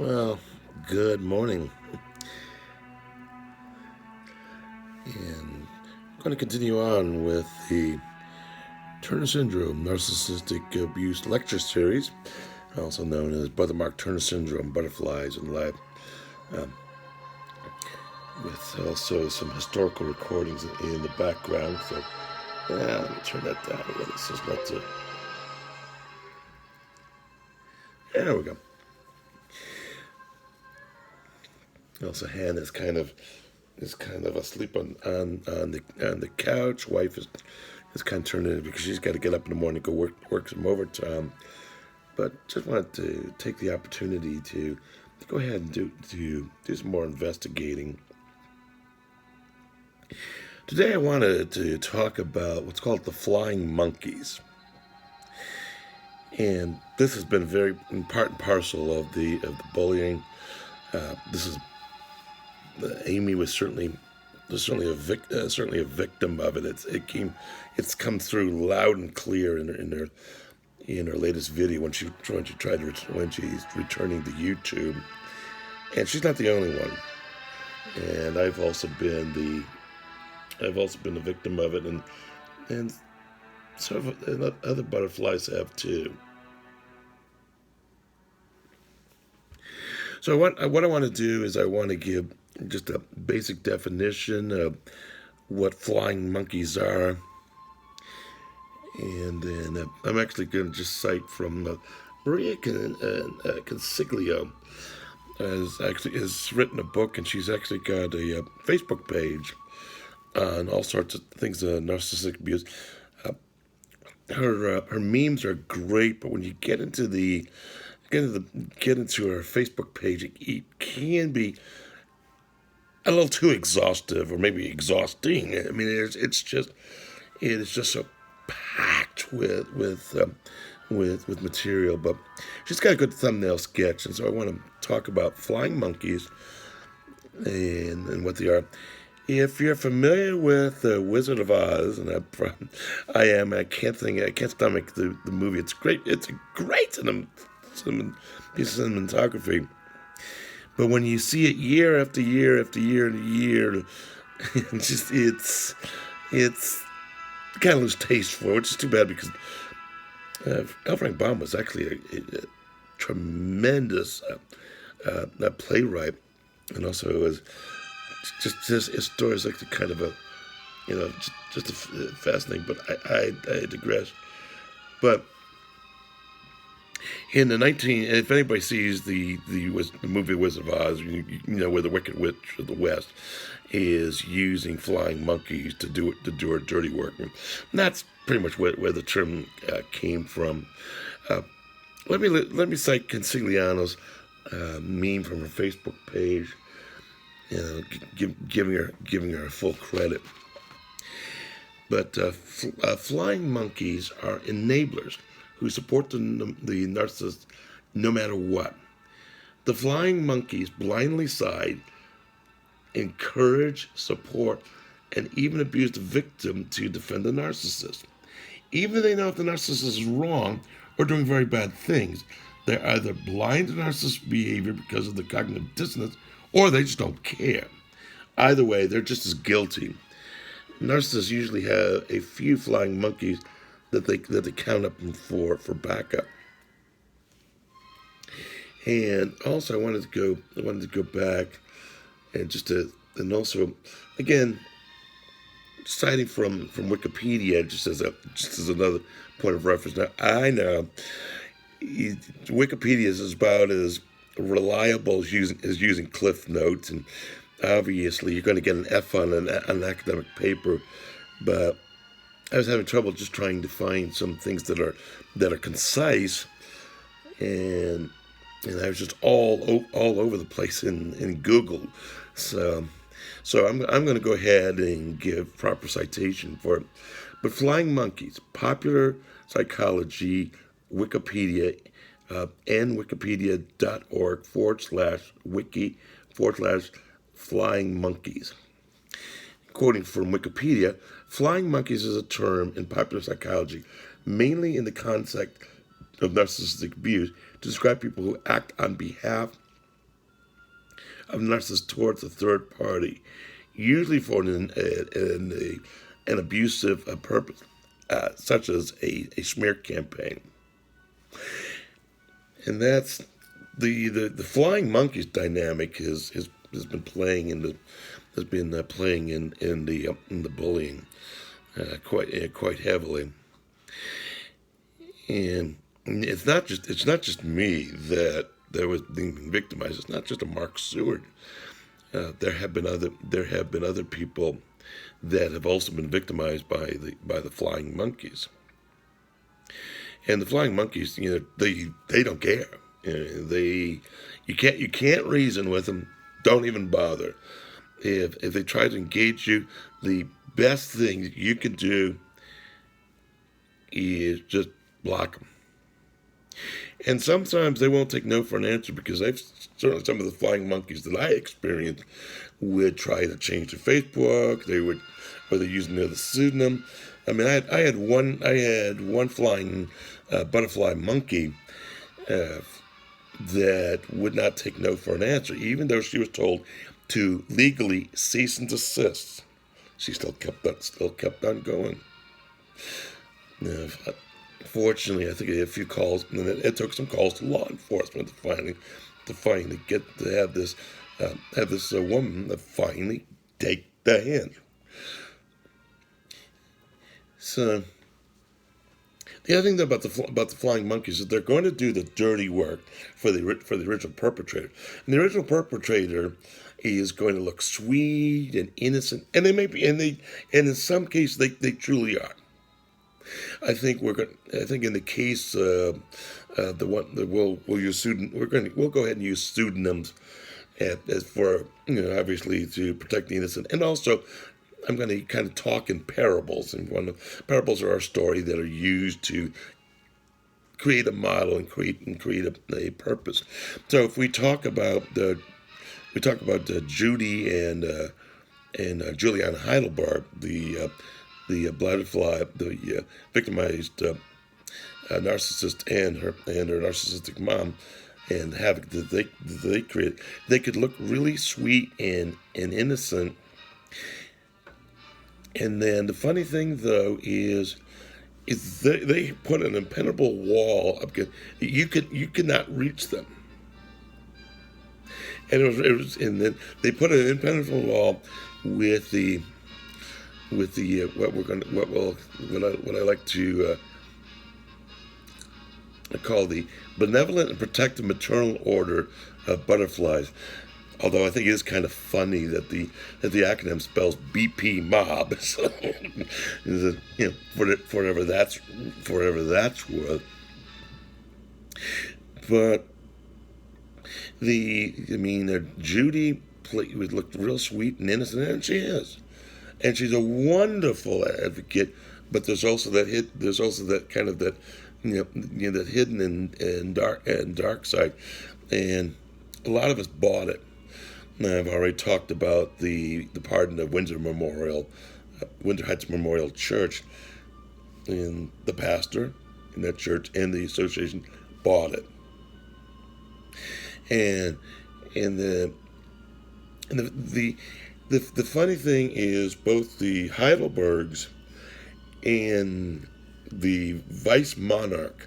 Well, good morning. And I'm going to continue on with the Turner Syndrome Narcissistic Abuse Lecture Series, also known as Brother Mark Turner Syndrome Butterflies in Life, um, with also some historical recordings in the background. So, let me turn that down a little so it's not too. There we go. Also, Han is kind of asleep on the couch. Wife is kind of turned in because she's got to get up in the morning to go work some overtime. But just wanted to take the opportunity to go ahead and do some more investigating. Today I wanted to talk about what's called the flying monkeys. And this has been very part and parcel of the bullying. This is Amy was certainly a victim of it. It's come through loud and clear in her latest video when she's returning to YouTube, and she's not the only one. And I've also been the victim of it, and sort of other butterflies have too. So what I want to do is I want to give just a basic definition of what flying monkeys are. And then I'm actually going to just cite from Maria Consiglio. Has written a book, and she's actually got a Facebook page on all sorts of things, narcissistic abuse. Her memes are great, but when you get into her Facebook page, it can be a little too exhaustive, or maybe exhausting. I mean, it is just so packed with material. But she's got a good thumbnail sketch, and so I want to talk about flying monkeys and what they are. If you're familiar with The Wizard of Oz, and I can't stomach the movie. It's great. It's a great piece of cinematography. But when you see it year after year after year and year, it's kind of lose taste for it, which is too bad because L. Frank Baum was actually a tremendous playwright, and also it was just his story is actually kind of just fascinating. But I digress. But in if anybody sees the movie Wizard of Oz, you know where the Wicked Witch of the West is using flying monkeys to do her dirty work. And that's pretty much where the term came from. Let me cite Consigliano's meme from her Facebook page, giving her full credit. But flying monkeys are enablers who support the narcissist no matter what. The flying monkeys blindly side, encourage, support, and even abuse the victim to defend the narcissist. Even if they know if the narcissist is wrong or doing very bad things, they're either blind to narcissist behavior because of the cognitive dissonance, or they just don't care. Either way, they're just as guilty. Narcissists usually have a few flying monkeys that they count up for backup. And also, I wanted to go back and also again citing from Wikipedia just as another point of reference. Now I know Wikipedia is about as reliable as using Cliff Notes, and obviously you're going to get an F on an academic paper, but I was having trouble just trying to find some things that are concise, and I was just all over the place in Google. So I'm going to go ahead and give proper citation for it. But flying monkeys, popular psychology, Wikipedia, and wikipedia.org/wiki/flying monkeys. Quoting from Wikipedia, flying monkeys is a term in popular psychology, mainly in the context of narcissistic abuse, to describe people who act on behalf of narcissists towards a third party, usually for an abusive purpose, such as a smear campaign. And that's the flying monkeys dynamic has been playing in the bullying quite heavily. And it's not just me that was being victimized. It's not just a Mark Seward. There have been other people that have also been victimized by the flying monkeys. And the flying monkeys, they don't care. You can't reason with them. Don't even bother. If they try to engage you, the best thing that you can do is just block them. And sometimes they won't take no for an answer, because certainly some of the flying monkeys that I experienced would try to change their Facebook. Or they're using the pseudonym. I mean, I had one flying butterfly monkey that would not take no for an answer, even though she was told to legally cease and desist. She still kept on going. Fortunately, I think a few calls, and it took some calls to law enforcement to finally get to have this woman to finally take the hint. So the other thing about the flying monkeys is they're going to do the dirty work for the original perpetrator, and the original perpetrator is going to look sweet and innocent, and they may be, and in some cases they truly are. I think in the case the one that we'll go ahead and use pseudonyms as for obviously to protect the innocent, and also I'm going to kind of talk in parables, and parables are our story that are used to create a model and create a purpose. So if we talk about Judy and Juliana Heidelberg, the butterfly, the victimized narcissist and her narcissistic mom, and havoc that they created, they could look really sweet and innocent. And then the funny thing, though, is they put an impenetrable wall up. You could not reach them, and and then they put an impenetrable wall with what I like to call the benevolent and protective maternal order of butterflies. Although I think it is kind of funny that the acronym spells BP Mob, so forever that's worth. But Judy looked real sweet and innocent, and she is, and she's a wonderful advocate. But there's also that kind of that that hidden and dark side, and a lot of us bought it. I've already talked about the pardon of Windsor Heights Memorial Church, and the pastor in that church and the association bought it. And the funny thing is, both the Heidelbergs and the vice monarch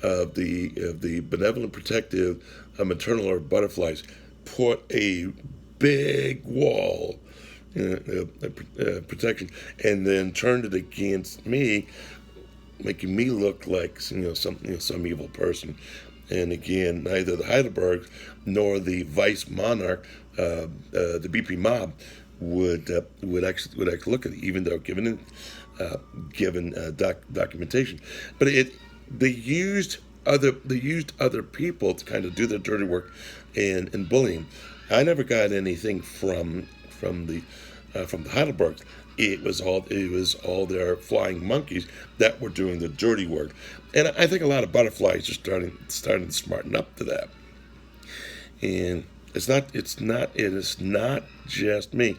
of the benevolent protective maternal order butterflies put a big wall, protection, and then turned it against me, making me look like some evil person. And again, neither the Heidelbergs nor the vice monarch, the BP mob, would actually look at it, even though given documentation. But they used other people to kind of do their dirty work and bullying. I never got anything from the Heidelbergs. It was all their flying monkeys that were doing the dirty work, and I think a lot of butterflies are starting to smarten up to that. And it is not just me.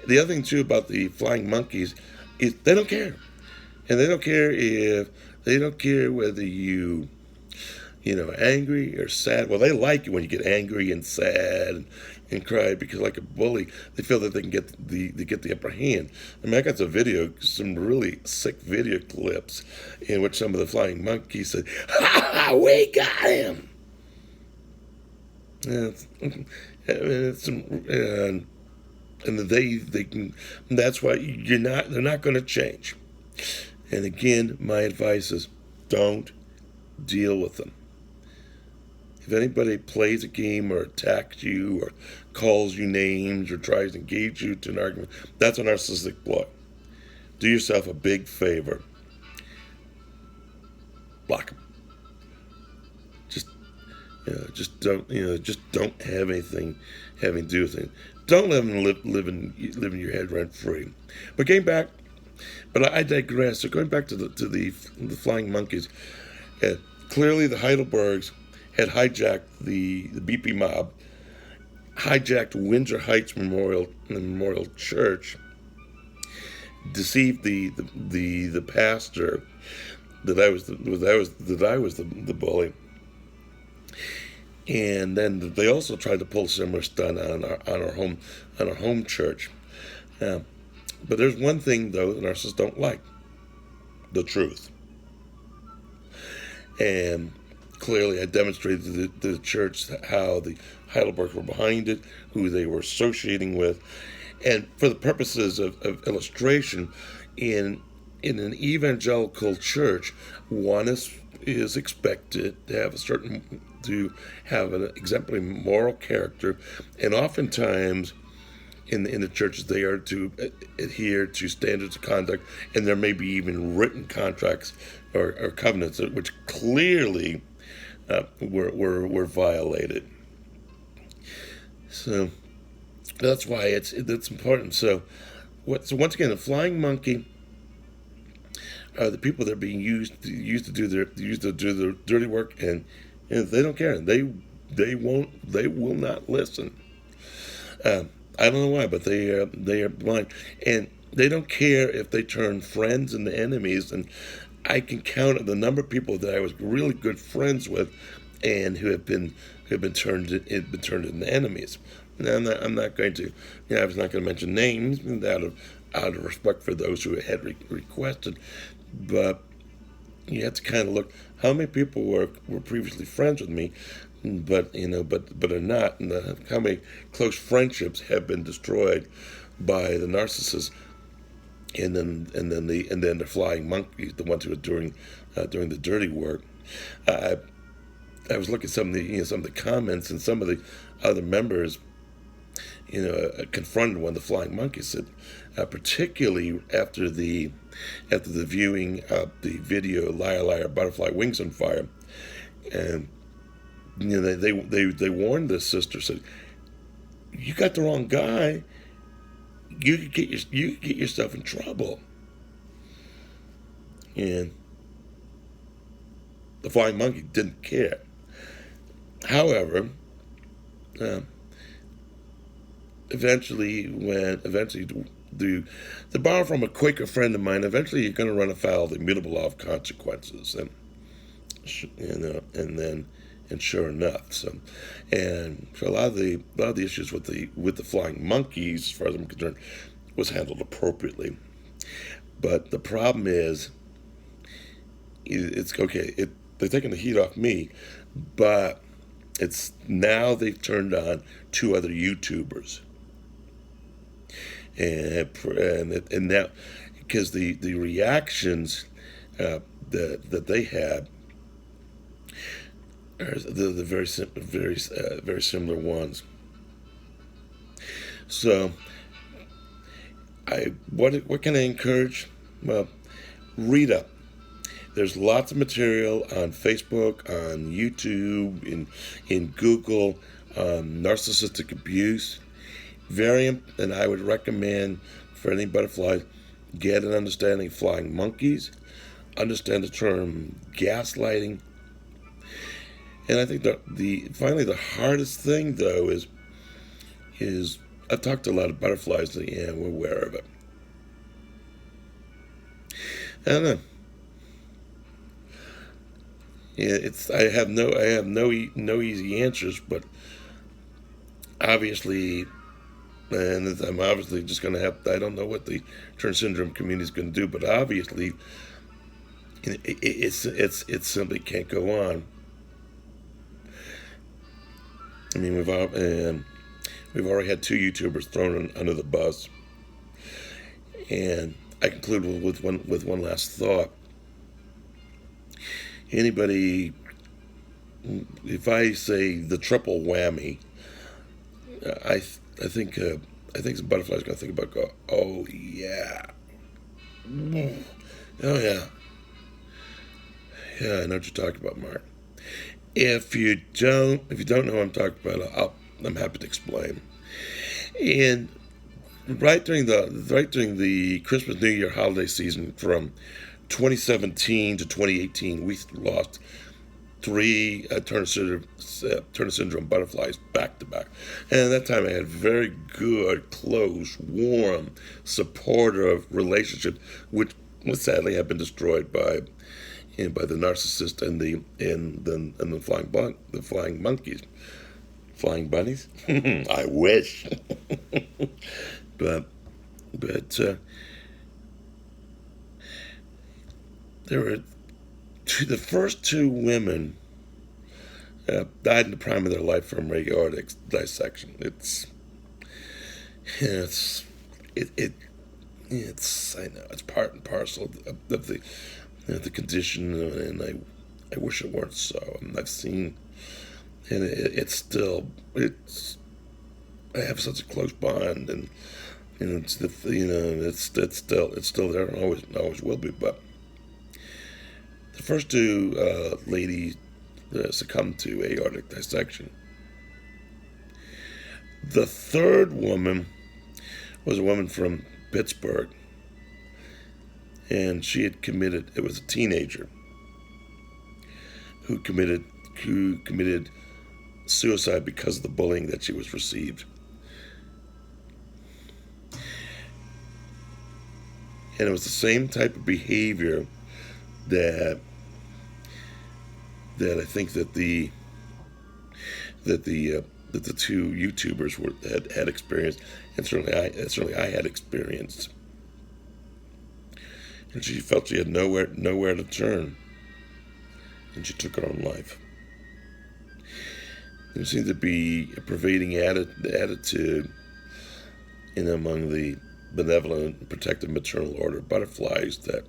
The other thing too about the flying monkeys is they don't care, and they don't care whether you angry or sad. Well, they like it when you get angry and sad and cry, because like a bully, they feel that they can get the upper hand. I mean, I got some really sick video clips in which some of the flying monkeys said, "Ha ha, we got him." And they can. That's why they're not going to change. And again, my advice is, don't deal with them. If anybody plays a game or attacks you or calls you names or tries to engage you to an argument, that's a narcissistic ploy. Do yourself a big favor. Block them. Just don't have anything having to do with it. Don't let them live in your head rent free. But I digress. So going back to the flying monkeys, clearly the Heidelbergs had hijacked the BP mob, hijacked Windsor Heights Memorial Church, deceived the pastor that I was the bully, and then they also tried to pull a similar stunt on our home church. But there's one thing though the narcissists don't like: the truth. And clearly, I demonstrated to the church how the Heidelbergs were behind it, who they were associating with, and for the purposes of illustration, in an evangelical church, one is expected to have an exemplary moral character, and oftentimes in the churches they are to adhere to standards of conduct, and there may be even written contracts or covenants which clearly were violated. So that's why it's important. So once again, the flying monkey are the people that are being used to do their dirty work, and they don't care. They will not listen. I don't know why, but they are blind, and they don't care if they turn friends into enemies. And I can count the number of people that I was really good friends with, and who have been turned into enemies. And I'm not going to, I was not going to mention names out of respect for those who had requested, but you have to kind of look how many people were previously friends with me, but are not, and how many close friendships have been destroyed by the narcissists, and then the flying monkeys, the ones who are doing the dirty work. I was looking at some of the comments, and some of the other members, confronted one of the flying monkeys. Said, particularly after the viewing of the video "Liar, Liar, Butterfly, Wings on Fire," and they warned this sister, said, "You got the wrong guy. You could get yourself in trouble." And the flying monkey didn't care. However, eventually to borrow from a Quaker friend of mine, eventually you're going to run afoul of the immutable law of consequences, and sure enough, and for a lot of the issues with the flying monkeys, as far as I'm concerned, was handled appropriately. But the problem is, it's okay. They're taking the heat off me, but it's now they've turned on two other YouTubers, and now because the reactions that they had are the very similar ones. So what can I encourage? Well, read up. There's lots of material on Facebook, on YouTube, in Google, narcissistic abuse. And I would recommend for any butterflies, get an understanding of flying monkeys, understand the term gaslighting. And I think that finally the hardest thing though is I've talked to a lot of butterflies, and we're aware of it. I don't know. I have no easy answers, but obviously, and I'm obviously just going to have. I don't know what the Turner syndrome community is going to do, but obviously, it simply can't go on. I mean, we've already had two YouTubers thrown under the bus, and I conclude with one last thought. Anybody, if I say the triple whammy, I think some butterflies gonna think about go, oh yeah, oh yeah, yeah. I know what you're talking about, Mark. If you don't know what I'm talking about, I'm happy to explain. And right during the Christmas New Year holiday season from 2017 to 2018, we lost three Turner syndrome butterflies back to back. And at that time, I had very good, close, warm, supportive relationships, which sadly have been destroyed by the narcissist and the flying monkeys, flying bunnies. I wish, but there were the first two women died in the prime of their life from aortic dissection. It's I know it's part and parcel of the condition, and I wish it weren't so. And I've seen, and it's I have such a close bond, and it's it's still there, and always will be. But the first two ladies succumbed to aortic dissection. The third woman was a woman from Pittsburgh, and she had committed. It was a teenager who committed suicide because of the bullying that she was received. And it was the same type of behavior that I think that the two YouTubers had experienced, and certainly I had experienced. And she felt she had nowhere to turn, and she took her own life. There seemed to be a pervading attitude among the benevolent, protective maternal order of butterflies that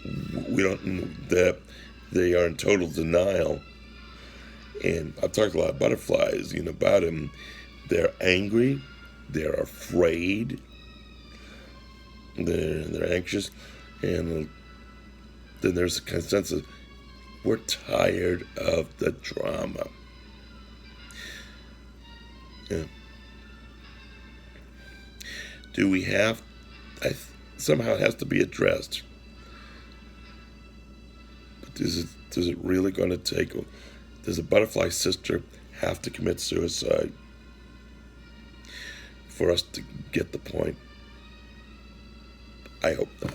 that they are in total denial. And I've talked to a lot of butterflies, about them. They're angry, they're afraid, they're anxious, and then there's a consensus: we're tired of the drama. Yeah. Do we have? Somehow it has to be addressed. But is it really going to take? Does a butterfly sister have to commit suicide for us to get the point? I hope not.